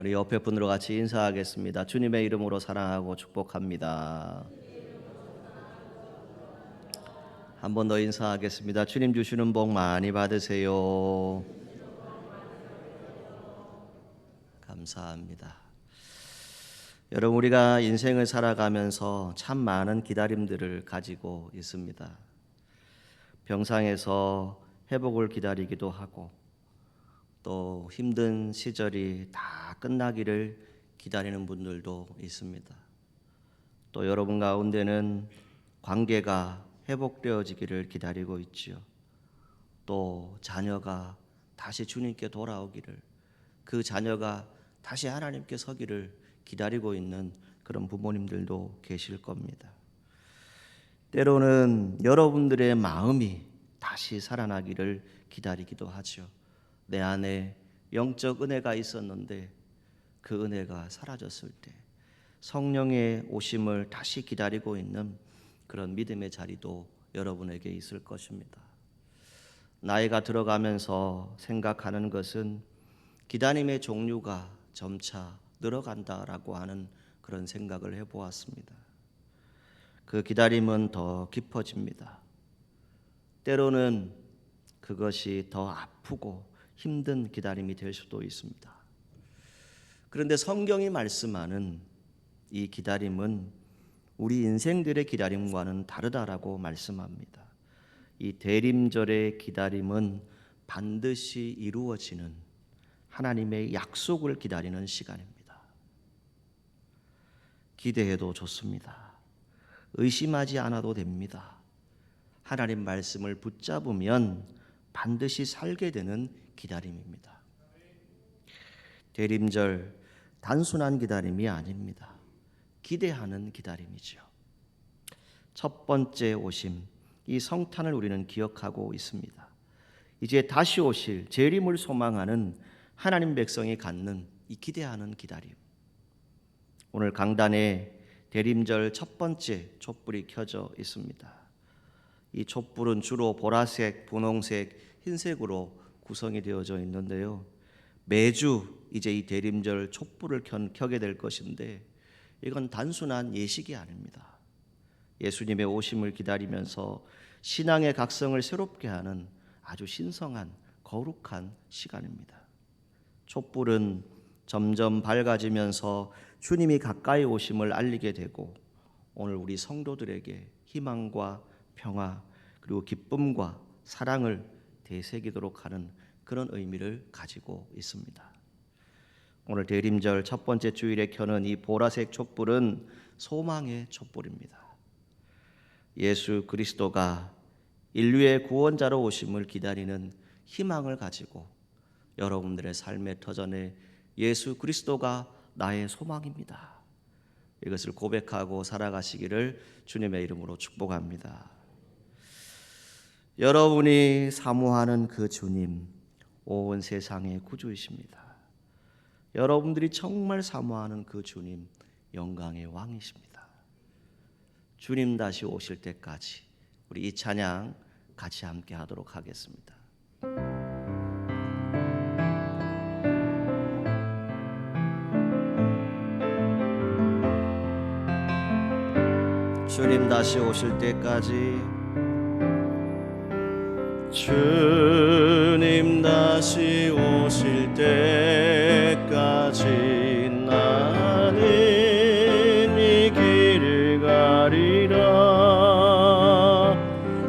우리 옆에 분으로 같이 인사하겠습니다. 주님의 이름으로 사랑하고 축복합니다. 한 번 더 인사하겠습니다. 주님 주시는 복 많이 받으세요. 감사합니다. 여러분, 우리가 인생을 살아가면서 참 많은 기다림들을 가지고 있습니다. 병상에서 회복을 기다리기도 하고, 또 힘든 시절이 다 끝나기를 기다리는 분들도 있습니다. 또 여러분 가운데는 관계가 회복되어지기를 기다리고 있지요. 또 자녀가 다시 주님께 돌아오기를, 그 자녀가 다시 하나님께 서기를 기다리고 있는 그런 부모님들도 계실 겁니다. 때로는 여러분들의 마음이 다시 살아나기를 기다리기도 하죠. 내 안에 영적 은혜가 있었는데 그 은혜가 사라졌을 때 성령의 오심을 다시 기다리고 있는 그런 믿음의 자리도 여러분에게 있을 것입니다. 나이가 들어가면서 생각하는 것은 기다림의 종류가 점차 늘어간다라고 하는 그런 생각을 해보았습니다. 그 기다림은 더 깊어집니다. 때로는 그것이 더 아프고 힘든 기다림이 될 수도 있습니다. 그런데 성경이 말씀하는 이 기다림은 우리 인생들의 기다림과는 다르다라고 말씀합니다. 이 대림절의 기다림은 반드시 이루어지는 하나님의 약속을 기다리는 시간입니다. 기대해도 좋습니다. 의심하지 않아도 됩니다. 하나님 말씀을 붙잡으면 반드시 살게 되는 기다림입니다. 대림절 단순한 기다림이 아닙니다. 기대하는 기다림이죠. 첫 번째 오심, 이 성탄을 우리는 기억하고 있습니다. 이제 다시 오실 재림을 소망하는 하나님 백성이 갖는 이 기대하는 기다림. 오늘 강단에 대림절 첫 번째 촛불이 켜져 있습니다. 이 촛불은 주로 보라색, 분홍색, 흰색으로 구성이 되어져 있는데요. 매주 이제 이 대림절 촛불을 켜게 될 것인데 이건 단순한 예식이 아닙니다. 예수님의 오심을 기다리면서 신앙의 각성을 새롭게 하는 아주 신성한 거룩한 시간입니다. 촛불은 점점 밝아지면서 주님이 가까이 오심을 알리게 되고 오늘 우리 성도들에게 희망과 평화 그리고 기쁨과 사랑을 되새기도록 하는 그런 의미를 가지고 있습니다. 오늘 대림절 첫 번째 주일에 켜는 이 보라색 촛불은 소망의 촛불입니다. 예수 그리스도가 인류의 구원자로 오심을 기다리는 희망을 가지고 여러분들의 삶의 터전에 예수 그리스도가 나의 소망입니다. 이것을 고백하고 살아가시기를 주님의 이름으로 축복합니다. 여러분이 사모하는 그 주님, 온 세상의 구주이십니다. 여러분들이 정말 사모하는 그 주님, 영광의 왕이십니다. 주님 다시 오실 때까지 우리 이 찬양 같이 함께 하도록 하겠습니다. 주님 다시 오실 때까지, 주님 다시 오실 때까지 나는 이 길을 가리라.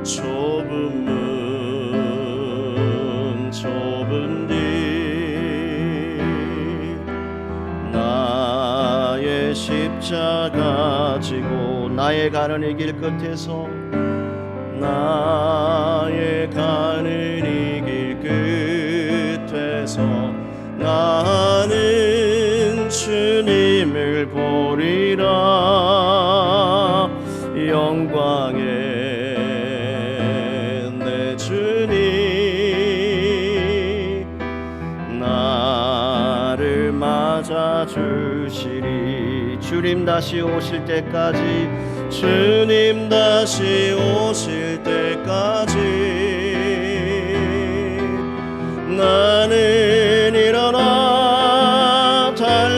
좁은 문 좁은 길 나의 십자가 지고 나의 가는 이 길 끝에서 나의 가는 이 길 끝에서 나는 주님을 보리라. 영광의 내 주님 나를 맞아주시리. 주님 다시 오실 때까지, 주님 다시 오실 때까지 나는 일어나 달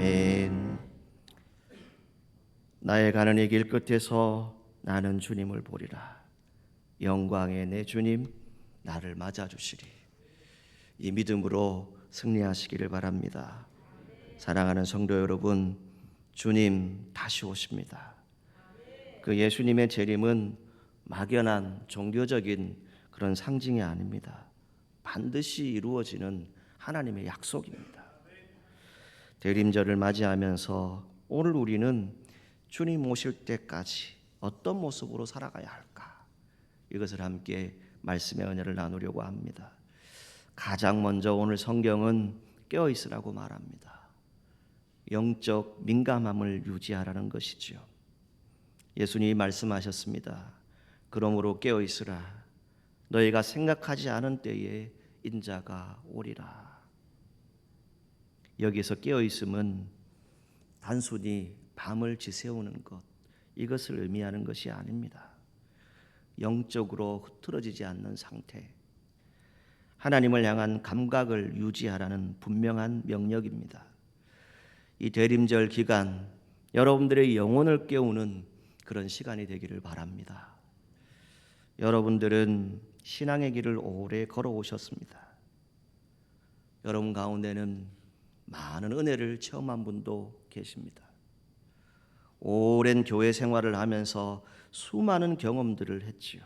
아멘. 나의 가는 이 길 끝에서 나는 주님을 보리라. 영광의 내 주님 나를 맞아주시리. 이 믿음으로 승리하시기를 바랍니다. 사랑하는 성도 여러분, 주님 다시 오십니다. 그 예수님의 재림은 막연한 종교적인 그런 상징이 아닙니다. 반드시 이루어지는 하나님의 약속입니다. 대림절을 맞이하면서 오늘 우리는 주님 오실 때까지 어떤 모습으로 살아가야 할까? 이것을 함께 말씀의 은혜를 나누려고 합니다. 가장 먼저 오늘 성경은 깨어 있으라고 말합니다. 영적 민감함을 유지하라는 것이죠. 예수님이 말씀하셨습니다. 그러므로 깨어 있으라. 너희가 생각하지 않은 때에 인자가 오리라. 여기서 깨어 있음은 단순히 밤을 지새우는 것, 이것을 의미하는 것이 아닙니다. 영적으로 흐트러지지 않는 상태, 하나님을 향한 감각을 유지하라는 분명한 명령입니다. 이 대림절 기간 여러분들의 영혼을 깨우는 그런 시간이 되기를 바랍니다. 여러분들은 신앙의 길을 오래 걸어오셨습니다. 여러분 가운데는 많은 은혜를 체험한 분도 계십니다. 오랜 교회 생활을 하면서 수많은 경험들을 했지요.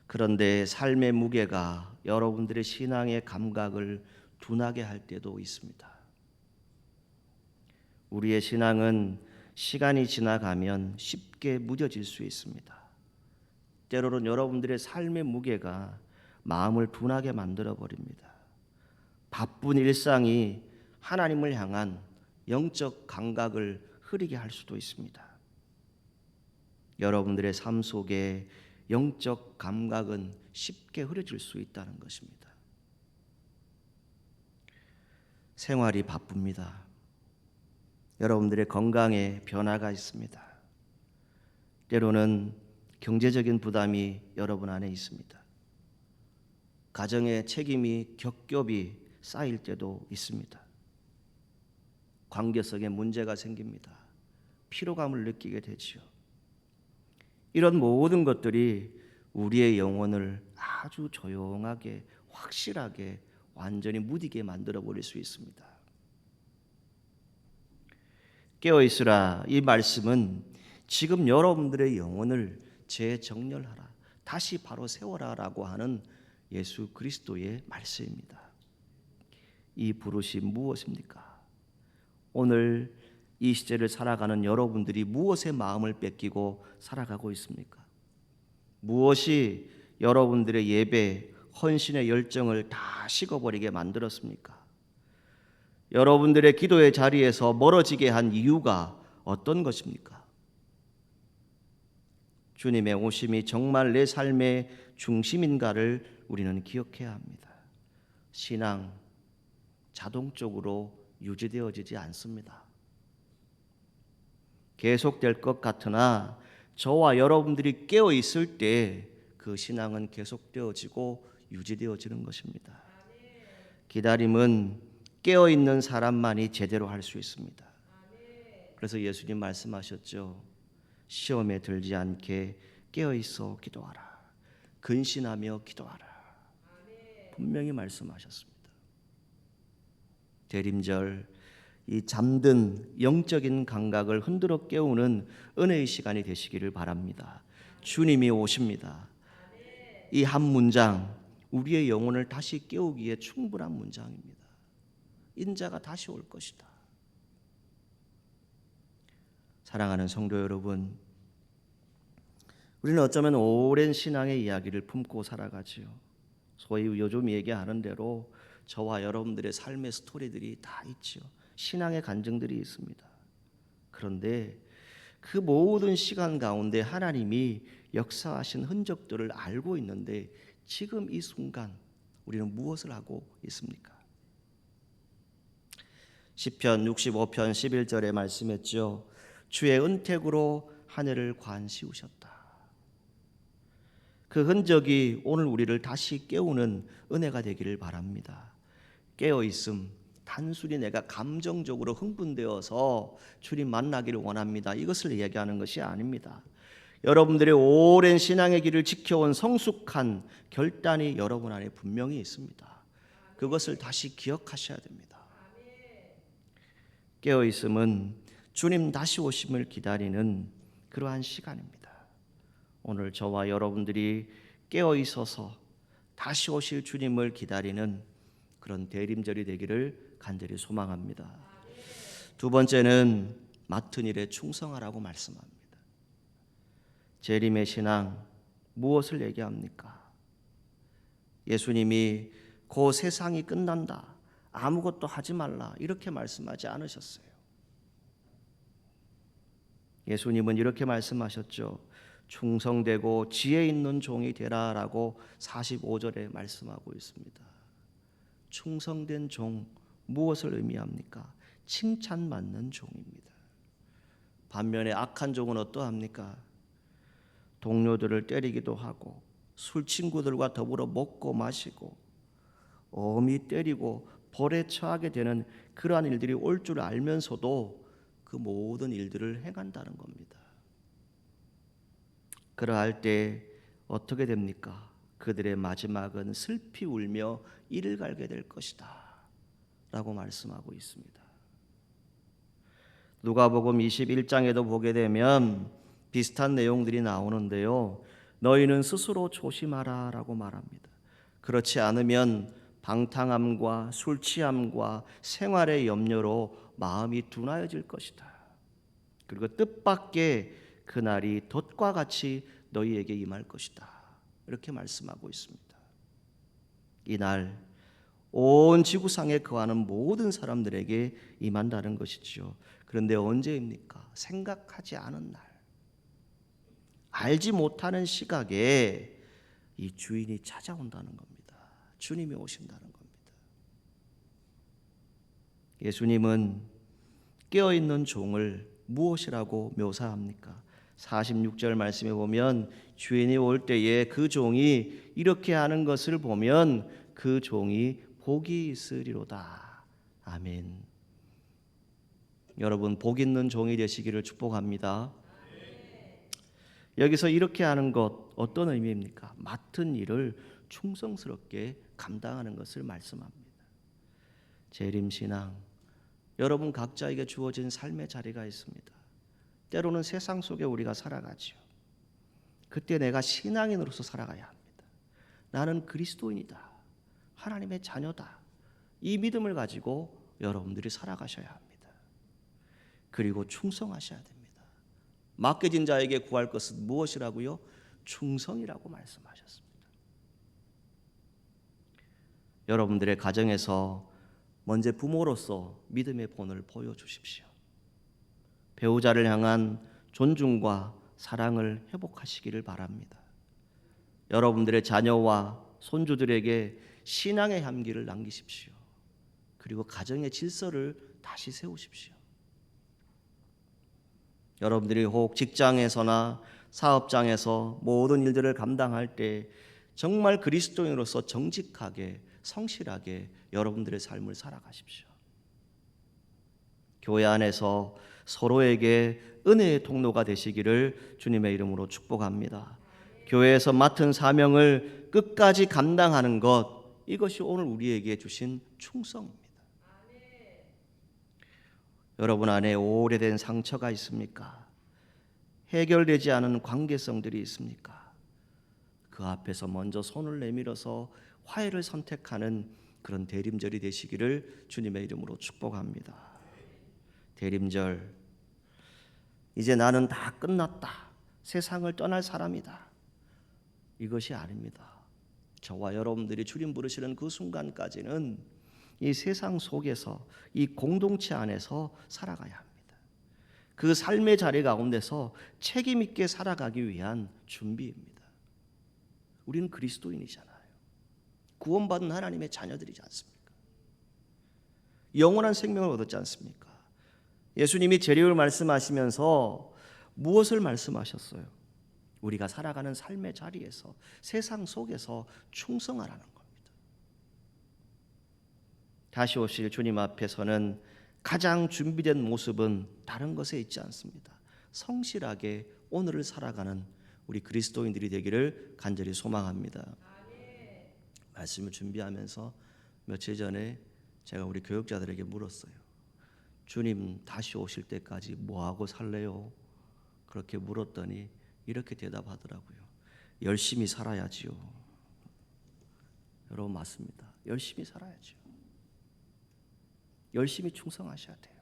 그런데 삶의 무게가 여러분들의 신앙의 감각을 둔하게 할 때도 있습니다. 우리의 신앙은 시간이 지나가면 쉽게 무뎌질 수 있습니다. 때로는 여러분들의 삶의 무게가 마음을 둔하게 만들어버립니다. 바쁜 일상이 하나님을 향한 영적 감각을 흐리게 할 수도 있습니다. 여러분들의 삶 속에 영적 감각은 쉽게 흐려질 수 있다는 것입니다. 생활이 바쁩니다. 여러분들의 건강에 변화가 있습니다. 때로는 경제적인 부담이 여러분 안에 있습니다. 가정의 책임이 겹겹이 쌓일 때도 있습니다. 관계성에 문제가 생깁니다. 피로감을 느끼게 되지요. 이런 모든 것들이 우리의 영혼을 아주 조용하게, 확실하게, 완전히 무디게 만들어 버릴 수 있습니다. 깨어있으라, 이 말씀은 지금 여러분들의 영혼을 재정렬하라, 다시 바로 세워라 라고 하는 예수 그리스도의 말씀입니다. 이 부르심 무엇입니까? 오늘 이 시대를 살아가는 여러분들이 무엇에 마음을 뺏기고 살아가고 있습니까? 무엇이 여러분들의 예배, 헌신의 열정을 다 식어버리게 만들었습니까? 여러분들의 기도의 자리에서 멀어지게 한 이유가 어떤 것입니까? 주님의 오심이 정말 내 삶의 중심인가를 우리는 기억해야 합니다. 신앙 자동적으로 유지되어지지 않습니다. 계속될 것 같으나 저와 여러분들이 깨어 있을 때 그 신앙은 계속되어지고 유지되어지는 것입니다. 기다림은 깨어 있는 사람만이 제대로 할 수 있습니다. 그래서 예수님 말씀하셨죠. 시험에 들지 않게 깨어 있어 기도하라. 근신하며 기도하라. 분명히 말씀하셨습니다. 대림절, 이 잠든 영적인 감각을 흔들어 깨우는 은혜의 시간이 되시기를 바랍니다. 주님이 오십니다. 이 한 문장 우리의 영혼을 다시 깨우기에 충분한 문장입니다. 인자가 다시 올 것이다. 사랑하는 성도 여러분, 우리는 어쩌면 오랜 신앙의 이야기를 품고 살아가지요. 소위 요즘 얘기하는 대로 저와 여러분들의 삶의 스토리들이 다 있지요. 신앙의 간증들이 있습니다. 그런데 그 모든 시간 가운데 하나님이 역사하신 흔적들을 알고 있는데 지금 이 순간 우리는 무엇을 하고 있습니까? 시편 65편 11절에 말씀했죠. 주의 은택으로 하늘을 관시우셨다. 그 흔적이 오늘 우리를 다시 깨우는 은혜가 되기를 바랍니다. 깨어있음, 단순히 내가 감정적으로 흥분되어서 주님 만나기를 원합니다. 이것을 이야기하는 것이 아닙니다. 여러분들의 오랜 신앙의 길을 지켜온 성숙한 결단이 여러분 안에 분명히 있습니다. 그것을 다시 기억하셔야 됩니다. 깨어있음은 주님 다시 오심을 기다리는 그러한 시간입니다. 오늘 저와 여러분들이 깨어있어서 다시 오실 주님을 기다리는 그런 대림절이 되기를 간절히 소망합니다. 두 번째는 맡은 일에 충성하라고 말씀합니다. 재림의 신앙 무엇을 얘기합니까? 예수님이 그 세상이 끝난다, 아무것도 하지 말라 이렇게 말씀하지 않으셨어요. 예수님은 이렇게 말씀하셨죠. 충성되고 지혜 있는 종이 되라라고 45절에 말씀하고 있습니다. 충성된 종 무엇을 의미합니까? 칭찬받는 종입니다. 반면에 악한 종은 어떠합니까? 동료들을 때리기도 하고 술 친구들과 더불어 먹고 마시고 엄히 때리고 벌에 처하게 되는 그러한 일들이 올 줄 알면서도 그 모든 일들을 행한다는 겁니다. 그러할 때 어떻게 됩니까? 그들의 마지막은 슬피 울며 이를 갈게 될 것이다 라고 말씀하고 있습니다. 누가복음 21장에도 보게 되면 비슷한 내용들이 나오는데요. 너희는 스스로 조심하라 라고 말합니다. 그렇지 않으면 방탕함과 술 취함과 생활의 염려로 마음이 둔하여질 것이다. 그리고 뜻밖의 그날이 돛과 같이 너희에게 임할 것이다. 이렇게 말씀하고 있습니다. 이날 온 지구상에 거하는 모든 사람들에게 임한다는 것이지요. 그런데 언제입니까? 생각하지 않은 날, 알지 못하는 시각에 이 주인이 찾아온다는 겁니다. 주님이 오신다는 겁니다. 예수님은 깨어있는 종을 무엇이라고 묘사합니까? 46절 말씀에 보면 주인이 올 때에 그 종이 이렇게 하는 것을 보면 그 종이 복이 있으리로다. 아멘. 여러분, 복 있는 종이 되시기를 축복합니다. 여기서 이렇게 하는 것 어떤 의미입니까? 맡은 일을 충성스럽게 감당하는 것을 말씀합니다. 재림신앙, 여러분 각자에게 주어진 삶의 자리가 있습니다. 때로는 세상 속에 우리가 살아가지요. 그때 내가 신앙인으로서 살아가야 합니다. 나는 그리스도인이다, 하나님의 자녀다, 이 믿음을 가지고 여러분들이 살아가셔야 합니다. 그리고 충성하셔야 됩니다. 맡겨진 자에게 구할 것은 무엇이라고요? 충성이라고 말씀하셨습니다. 여러분들의 가정에서 먼저 부모로서 믿음의 본을 보여주십시오. 배우자를 향한 존중과 사랑을 회복하시기를 바랍니다. 여러분들의 자녀와 손주들에게 신앙의 향기를 남기십시오. 그리고 가정의 질서를 다시 세우십시오. 여러분들이 혹 직장에서나 사업장에서 모든 일들을 감당할 때 정말 그리스도인으로서 정직하게 성실하게 여러분들의 삶을 살아가십시오. 교회 안에서 서로에게 은혜의 통로가 되시기를 주님의 이름으로 축복합니다. 교회에서 맡은 사명을 끝까지 감당하는 것, 이것이 오늘 우리에게 주신 충성입니다. 여러분 안에 오래된 상처가 있습니까? 해결되지 않은 관계성들이 있습니까? 그 앞에서 먼저 손을 내밀어서 화해를 선택하는 그런 대림절이 되시기를 주님의 이름으로 축복합니다. 대림절, 이제 나는 다 끝났다, 세상을 떠날 사람이다, 이것이 아닙니다. 저와 여러분들이 주님 부르시는 그 순간까지는 이 세상 속에서 이 공동체 안에서 살아가야 합니다. 그 삶의 자리 가운데서 책임 있게 살아가기 위한 준비입니다. 우리는 그리스도인이잖아요. 구원받은 하나님의 자녀들이지 않습니까? 영원한 생명을 얻었지 않습니까? 예수님이 재림을 말씀하시면서 무엇을 말씀하셨어요? 우리가 살아가는 삶의 자리에서, 세상 속에서 충성하라는 겁니다. 다시 오실 주님 앞에서는 가장 준비된 모습은 다른 것에 있지 않습니다. 성실하게 오늘을 살아가는 우리 그리스도인들이 되기를 간절히 소망합니다. 말씀을 준비하면서 며칠 전에 제가 우리 교육자들에게 물었어요. 주님 다시 오실 때까지 뭐하고 살래요? 그렇게 물었더니 이렇게 대답하더라고요. 열심히 살아야지요. 여러분 맞습니다. 열심히 살아야죠. 열심히 충성하셔야 돼요.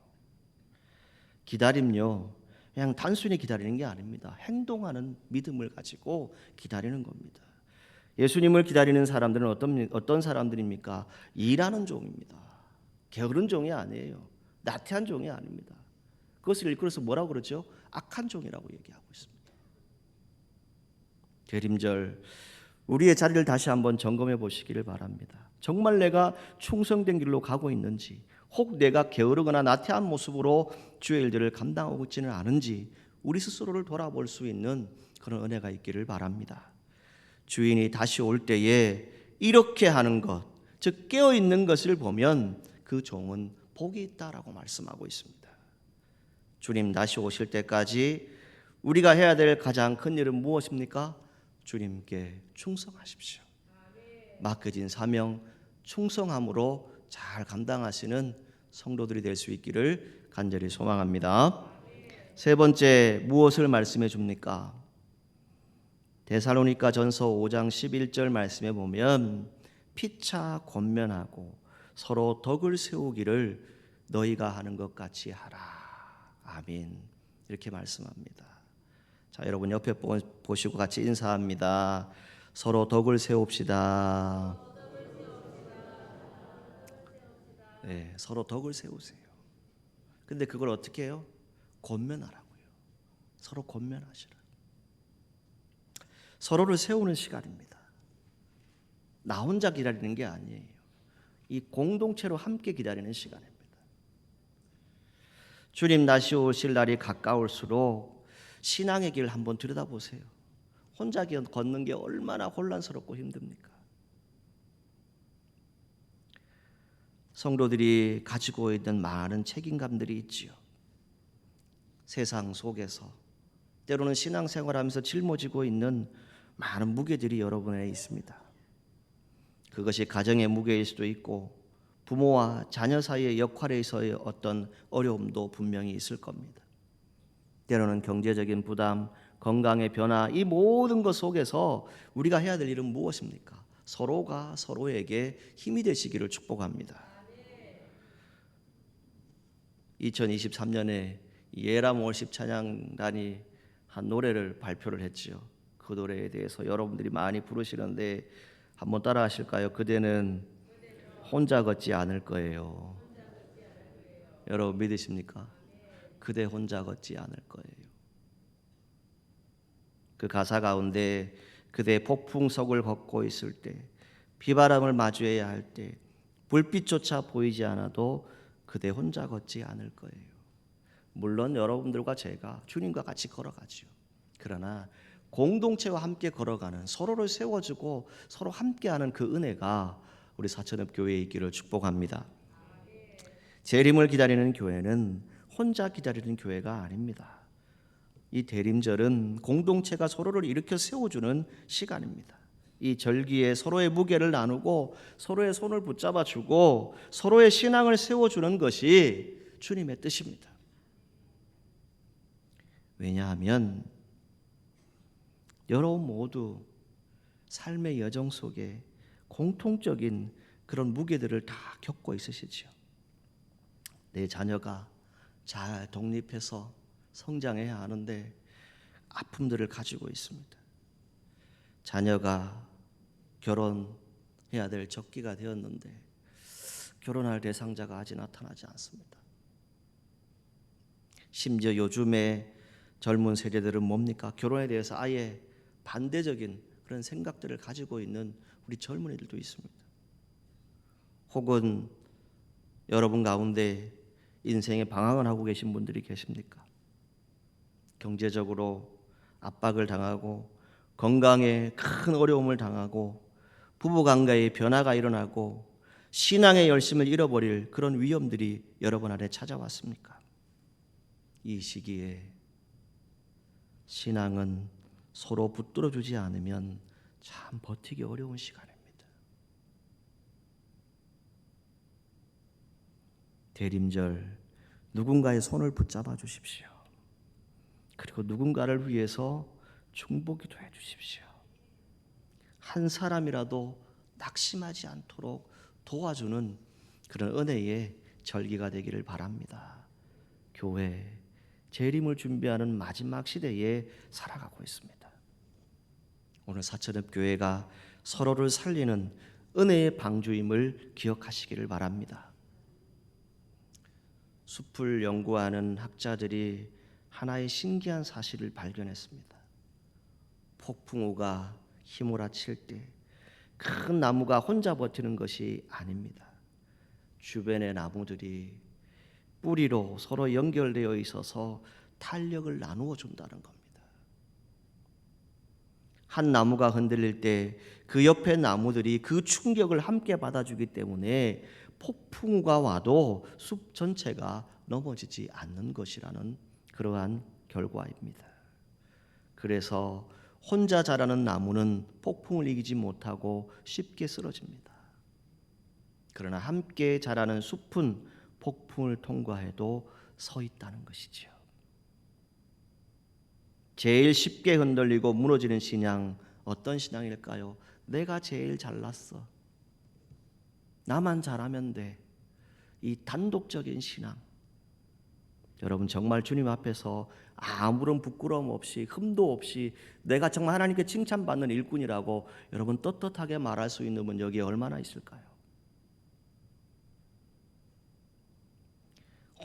기다림요, 그냥 단순히 기다리는 게 아닙니다. 행동하는 믿음을 가지고 기다리는 겁니다. 예수님을 기다리는 사람들은 어떤 사람들입니까? 일하는 종입니다. 게으른 종이 아니에요. 나태한 종이 아닙니다. 그것을 일컬어서 뭐라고 그러죠? 악한 종이라고 얘기하고 있습니다. 대림절 우리의 자리를 다시 한번 점검해 보시기를 바랍니다. 정말 내가 충성된 길로 가고 있는지, 혹 내가 게으르거나 나태한 모습으로 주의 일들을 감당하고 있지는 않은지 우리 스스로를 돌아볼 수 있는 그런 은혜가 있기를 바랍니다. 주인이 다시 올 때에 이렇게 하는 것, 즉 깨어 있는 것을 보면 그 종은 복이 있다라고 말씀하고 있습니다. 주님 다시 오실 때까지 우리가 해야 될 가장 큰 일은 무엇입니까? 주님께 충성하십시오. 맡겨진 사명 충성함으로 잘 감당하시는 성도들이 될 수 있기를 간절히 소망합니다. 세 번째, 무엇을 말씀해 줍니까? 데살로니가 전서 5장 11절 말씀에 보면 피차 권면하고 서로 덕을 세우기를 너희가 하는 것 같이 하라. 아멘. 이렇게 말씀합니다. 자, 여러분 옆에 보시고 같이 인사합니다. 서로 덕을 세웁시다. 네, 서로 덕을 세우세요. 근데 그걸 어떻게 해요? 권면하라고요. 서로 권면하시라. 서로를 세우는 시간입니다. 나 혼자 기다리는 게 아니에요. 이 공동체로 함께 기다리는 시간입니다. 주님 다시 오실 날이 가까울수록 신앙의 길 한번 들여다보세요. 혼자 걷는 게 얼마나 혼란스럽고 힘듭니까? 성도들이 가지고 있는 많은 책임감들이 있지요. 세상 속에서 때로는 신앙생활하면서 짊어지고 있는 많은 무게들이 여러분에 있습니다. 그것이 가정의 무게일 수도 있고 부모와 자녀 사이의 역할에서의 어떤 어려움도 분명히 있을 겁니다. 때로는 경제적인 부담, 건강의 변화, 이 모든 것 속에서 우리가 해야 될 일은 무엇입니까? 서로가 서로에게 힘이 되시기를 축복합니다. 2023년에 예람 월십 찬양단이 한 노래를 발표를 했지요. 그 노래에 대해서 여러분들이 많이 부르시는데 한번 따라 하실까요? 그대는 혼자 걷지 않을 거예요. 여러분 믿으십니까? 그대 혼자 걷지 않을 거예요. 그 가사 가운데 그대 폭풍석을 걷고 있을 때, 비바람을 마주해야 할 때, 불빛조차 보이지 않아도 그대 혼자 걷지 않을 거예요. 물론 여러분들과 제가 주님과 같이 걸어가죠. 그러나 공동체와 함께 걸어가는, 서로를 세워주고 서로 함께하는 그 은혜가 우리 사천읍 교회에 있기를 축복합니다. 재림을 기다리는 교회는 혼자 기다리는 교회가 아닙니다. 이 대림절은 공동체가 서로를 일으켜 세워주는 시간입니다. 이 절기에 서로의 무게를 나누고 서로의 손을 붙잡아주고 서로의 신앙을 세워주는 것이 주님의 뜻입니다. 왜냐하면 여러분 모두 삶의 여정 속에 공통적인 그런 무게들을 다 겪고 있으시죠. 내 자녀가 잘 독립해서 성장해야 하는데 아픔들을 가지고 있습니다. 자녀가 결혼해야 될 적기가 되었는데 결혼할 대상자가 아직 나타나지 않습니다. 심지어 요즘에 젊은 세대들은 뭡니까? 결혼에 대해서 아예 반대적인 그런 생각들을 가지고 있는 우리 젊은이들도 있습니다. 혹은 여러분 가운데 인생의 방황을 하고 계신 분들이 계십니까? 경제적으로 압박을 당하고 건강에 큰 어려움을 당하고 부부관계의 변화가 일어나고 신앙의 열심을 잃어버릴 그런 위험들이 여러분 안에 찾아왔습니까? 이 시기에 신앙은 서로 붙들어주지 않으면 참 버티기 어려운 시간입니다. 대림절 누군가의 손을 붙잡아 주십시오. 그리고 누군가를 위해서 중보기도 해 주십시오. 한 사람이라도 낙심하지 않도록 도와주는 그런 은혜의 절기가 되기를 바랍니다. 교회 재림을 준비하는 마지막 시대에 살아가고 있습니다. 오늘 사천읍 교회가 서로를 살리는 은혜의 방주임을 기억하시기를 바랍니다. 숲을 연구하는 학자들이 하나의 신기한 사실을 발견했습니다. 폭풍우가 휘몰아칠 때 큰 나무가 혼자 버티는 것이 아닙니다. 주변의 나무들이 뿌리로 서로 연결되어 있어서 탄력을 나누어 준다는 겁니다. 한 나무가 흔들릴 때 그 옆에 나무들이 그 충격을 함께 받아주기 때문에 폭풍우가 와도 숲 전체가 넘어지지 않는 것이라는 그러한 결과입니다. 그래서 혼자 자라는 나무는 폭풍을 이기지 못하고 쉽게 쓰러집니다. 그러나 함께 자라는 숲은 폭풍을 통과해도 서 있다는 것이지요. 제일 쉽게 흔들리고 무너지는 신앙, 어떤 신앙일까요? 내가 제일 잘났어. 나만 잘하면 돼. 이 단독적인 신앙. 여러분 정말 주님 앞에서 아무런 부끄러움 없이 흠도 없이 내가 정말 하나님께 칭찬받는 일꾼이라고 여러분 떳떳하게 말할 수 있는 분 여기에 얼마나 있을까요?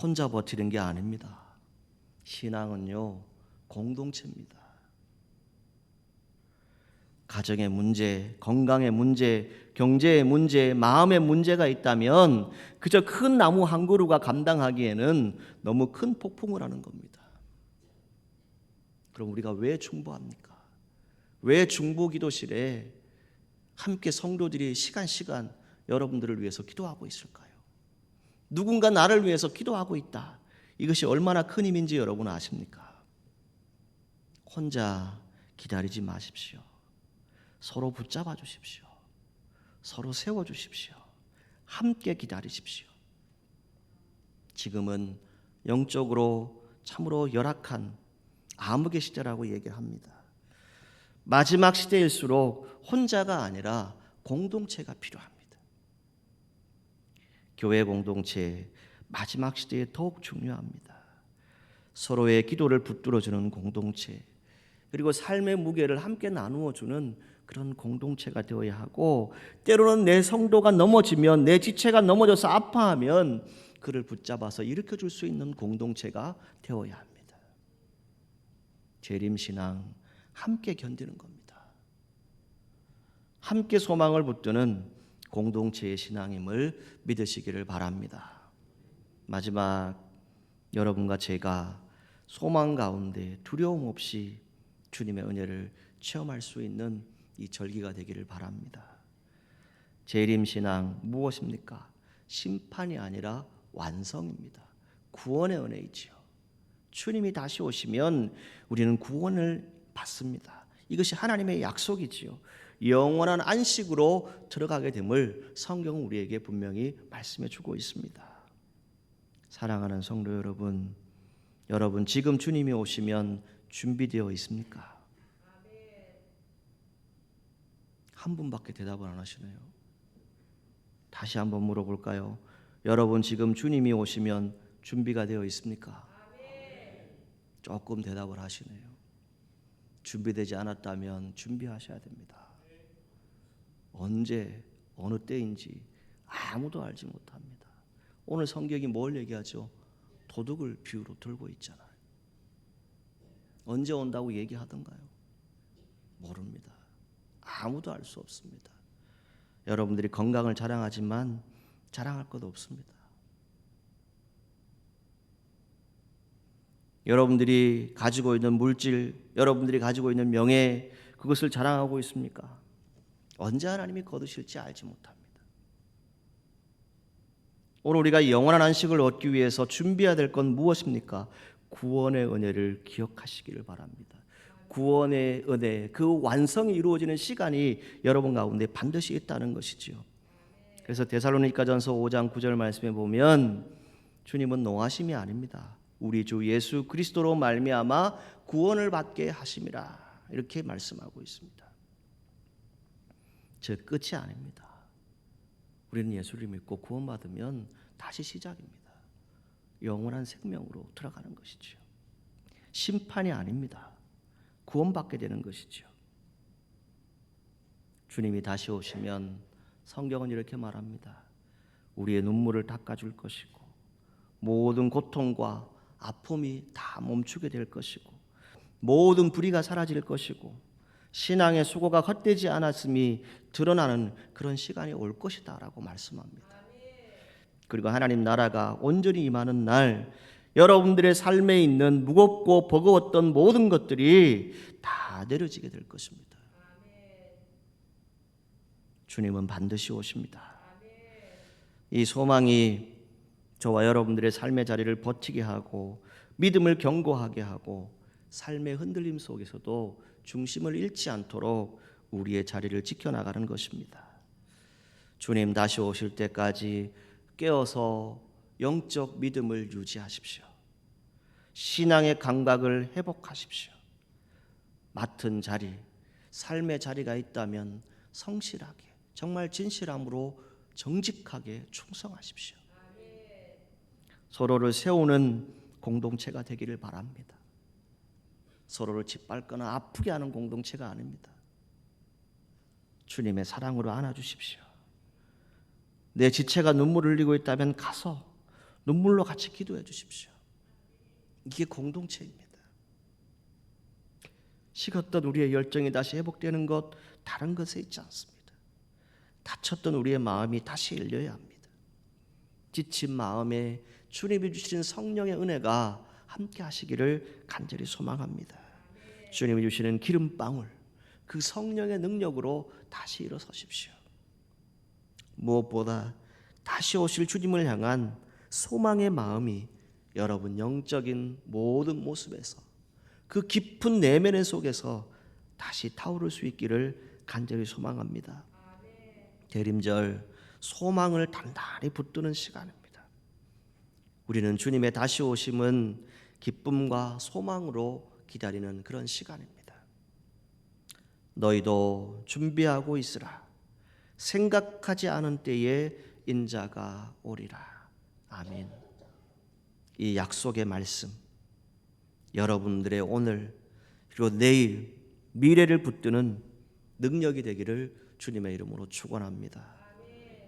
혼자 버티는 게 아닙니다. 신앙은요, 공동체입니다. 가정의 문제, 건강의 문제, 경제의 문제, 마음의 문제가 있다면 그저 큰 나무 한 그루가 감당하기에는 너무 큰 폭풍을 하는 겁니다. 그럼 우리가 왜 중보합니까? 왜 중보기도실에 함께 성도들이 시간 여러분들을 위해서 기도하고 있을까요? 누군가 나를 위해서 기도하고 있다. 이것이 얼마나 큰 힘인지 여러분 아십니까? 혼자 기다리지 마십시오. 서로 붙잡아 주십시오. 서로 세워 주십시오. 함께 기다리십시오. 지금은 영적으로 참으로 열악한 암흑의 시대라고 얘기합니다. 마지막 시대일수록 혼자가 아니라 공동체가 필요합니다. 교회 공동체 마지막 시대에 더욱 중요합니다. 서로의 기도를 붙들어주는 공동체, 그리고 삶의 무게를 함께 나누어주는 그런 공동체가 되어야 하고, 때로는 내 성도가 넘어지면, 내 지체가 넘어져서 아파하면 그를 붙잡아서 일으켜줄 수 있는 공동체가 되어야 합니다. 재림신앙 함께 견디는 겁니다. 함께 소망을 붙드는 공동체의 신앙임을 믿으시기를 바랍니다. 마지막, 여러분과 제가 소망 가운데 두려움 없이 주님의 은혜를 체험할 수 있는 이 절기가 되기를 바랍니다. 재림신앙 무엇입니까? 심판이 아니라 완성입니다. 구원의 은혜이지요. 주님이 다시 오시면 우리는 구원을 받습니다. 이것이 하나님의 약속이지요. 영원한 안식으로 들어가게 됨을 성경은 우리에게 분명히 말씀해 주고 있습니다. 사랑하는 성도 여러분, 여러분 지금 주님이 오시면 준비되어 있습니까? 한 분밖에 대답을 안 하시네요. 다시 한번 물어볼까요? 여러분 지금 주님이 오시면 준비가 되어 있습니까? 조금 대답을 하시네요. 준비되지 않았다면 준비하셔야 됩니다. 언제 어느 때인지 아무도 알지 못합니다. 오늘 성경이 뭘 얘기하죠? 도둑을 비유로 들고 있잖아요. 언제 온다고 얘기하던가요? 모릅니다. 아무도 알 수 없습니다. 여러분들이 건강을 자랑하지만 자랑할 것 없습니다. 여러분들이 가지고 있는 물질, 여러분들이 가지고 있는 명예, 그것을 자랑하고 있습니까? 언제 하나님이 거두실지 알지 못합니다. 오늘 우리가 영원한 안식을 얻기 위해서 준비해야 될 건 무엇입니까? 구원의 은혜를 기억하시기를 바랍니다. 구원의 은혜, 그 완성이 이루어지는 시간이 여러분 가운데 반드시 있다는 것이지요. 그래서 데살로니가전서 5장 9절 말씀에 보면 주님은 농하심이 아닙니다. 우리 주 예수 그리스도로 말미암아 구원을 받게 하심이라, 이렇게 말씀하고 있습니다. 저 끝이 아닙니다. 우리는 예수를 믿고 구원받으면 다시 시작입니다. 영원한 생명으로 들어가는 것이죠. 심판이 아닙니다. 구원받게 되는 것이죠. 주님이 다시 오시면 성경은 이렇게 말합니다. 우리의 눈물을 닦아줄 것이고 모든 고통과 아픔이 다 멈추게 될 것이고 모든 불의가 사라질 것이고 신앙의 수고가 헛되지 않았음이 드러나는 그런 시간이 올 것이다 라고 말씀합니다. 그리고 하나님 나라가 온전히 임하는 날 여러분들의 삶에 있는 무겁고 버거웠던 모든 것들이 다 내려지게 될 것입니다. 주님은 반드시 오십니다. 이 소망이 저와 여러분들의 삶의 자리를 버티게 하고 믿음을 견고하게 하고 삶의 흔들림 속에서도 중심을 잃지 않도록 우리의 자리를 지켜나가는 것입니다. 주님 다시 오실 때까지 깨어서 영적 믿음을 유지하십시오. 신앙의 감각을 회복하십시오. 맡은 자리, 삶의 자리가 있다면 성실하게, 정말 진실함으로 정직하게 충성하십시오. 서로를 세우는 공동체가 되기를 바랍니다. 서로를 짓밟거나 아프게 하는 공동체가 아닙니다. 주님의 사랑으로 안아주십시오. 내 지체가 눈물을 흘리고 있다면 가서 눈물로 같이 기도해 주십시오. 이게 공동체입니다. 식었던 우리의 열정이 다시 회복되는 것 다른 것에 있지 않습니다. 다쳤던 우리의 마음이 다시 열려야 합니다. 지친 마음에 주님이 주신 성령의 은혜가 함께 하시기를 간절히 소망합니다. 주님이 주시는 기름방울, 그 성령의 능력으로 다시 일어서십시오. 무엇보다 다시 오실 주님을 향한 소망의 마음이 여러분 영적인 모든 모습에서 그 깊은 내면의 속에서 다시 타오를 수 있기를 간절히 소망합니다. 대림절 소망을 단단히 붙드는 시간입니다. 우리는 주님의 다시 오심은 기쁨과 소망으로 기다리는 그런 시간입니다. 너희도 준비하고 있으라. 생각하지 않은 때에 인자가 오리라. 아멘. 이 약속의 말씀, 여러분들의 오늘 그리고 내일 미래를 붙드는 능력이 되기를 주님의 이름으로 축원합니다.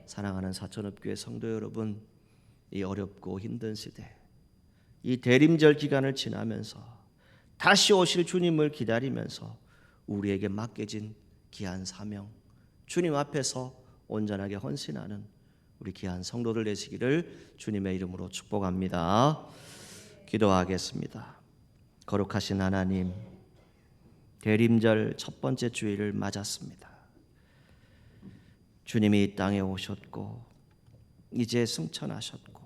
사랑하는 사천읍교회 성도 여러분, 이 어렵고 힘든 시대, 이 대림절 기간을 지나면서 다시 오실 주님을 기다리면서 우리에게 맡겨진 귀한 사명, 주님 앞에서 온전하게 헌신하는 우리 귀한 성도들 되시기를 주님의 이름으로 축복합니다. 기도하겠습니다. 거룩하신 하나님, 대림절 첫 번째 주일을 맞았습니다. 주님이 이 땅에 오셨고 이제 승천하셨고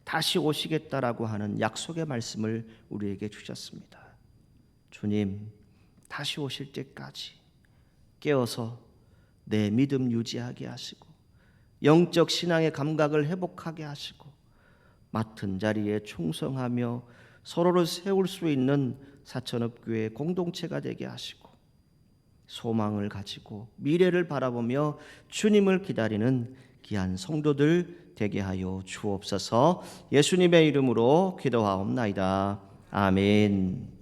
다시 오시겠다라고 하는 약속의 말씀을 우리에게 주셨습니다. 주님, 다시 오실 때까지 깨어서 내 믿음 유지하게 하시고 영적 신앙의 감각을 회복하게 하시고 맡은 자리에 충성하며 서로를 세울 수 있는 사천읍교회 공동체가 되게 하시고 소망을 가지고 미래를 바라보며 주님을 기다리는 귀한 성도들 되게 하여 주옵소서. 예수님의 이름으로 기도하옵나이다. 아멘.